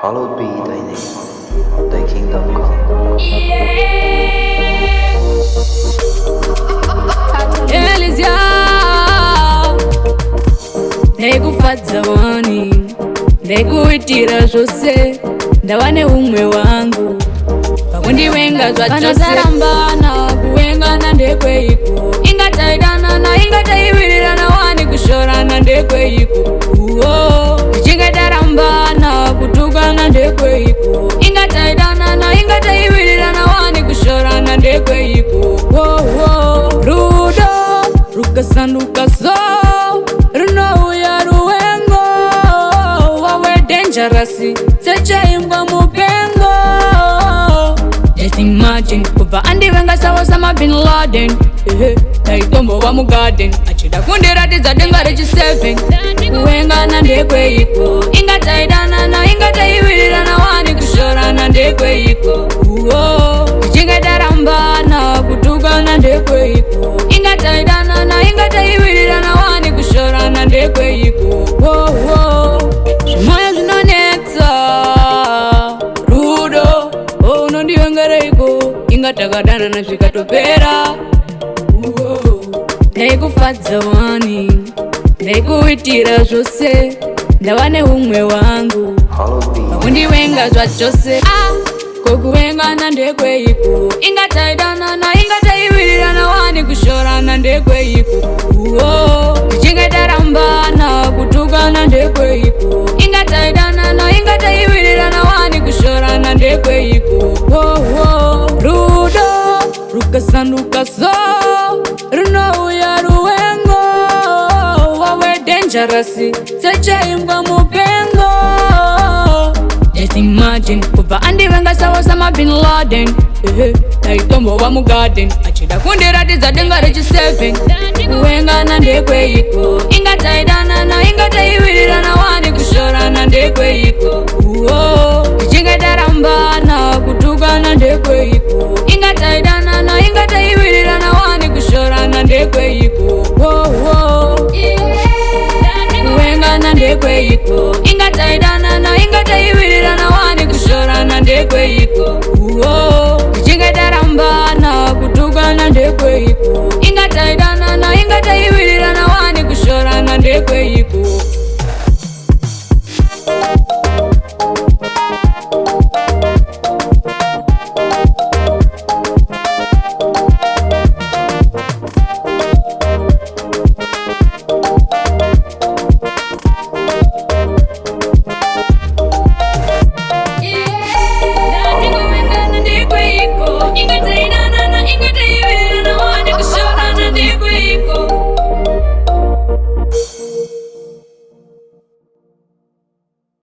Hallowed be thy name, thy kingdom come. Elisia, ndekufadza wani, ndekuitira zvose, ndava neumwe wangu pakundiwenga zvachose. Tarambana kuwengana ndekweiko, ingataidanana ingataiwirirana wani kushorana ndekweiko. Tichinge tarambana kutukana ndekweiko, ingataidanana ingataiwirirana wani kushorana ndekweiko. Rudo rukasanduka so runouya ruwengo, wawe dangerous sechaimbwa mupengo. Just imagine kubva andivenga sawa sama Bin Laden, taitombo wa mugarden achida kundiratidza denga rechi7. Kuwengana ndekweiko, ingataidanana ingataiwirirana wani kushorana ndekweiko. Tichinge tarambana kutukana ndekweiko, ingataidanana ingataiwirirana wani kushorana ndekweiko. Zvimoyo zvinonetsa rudo, unondiwengereiko, ingatakadanana zvikatopera. Ndaikufadza wani, ndaikuitira zvose, ndava neumwe wangu pakundiwenga zvachose. Kokuwengana ndekweiko, ingataidanana ingataiwirirana wani kushorana ndekweiko. Tichinge tarambana kutukana ndekweiko, ingataidanana ingataiwirirana wani kushorana ndekweiko. Rudo rukasanduka so runouya ruwengo, wawe dangerous sechaimbwa mupengo. Just imagine kubva andivenga sawa sama Bin Laden, taitombo wa mugarden achida kundiratidza denga rechi7. Kuwengana ndekweiko, ingataidanana ingataiwirirana wani kushorana ndekweiko. Tichinge tarambana kutukana ndekweiko, ingataidanana ingataiwirirana wani kushorana ndekweiko. Kuwengana ndekweiko, ingataidanana ingataiwirirana wani kushorana ndekweiko. Tichinge tarambana kutukana ndekweiko, ingataidanana ingataiwirirana wani kushorana ndekweiko.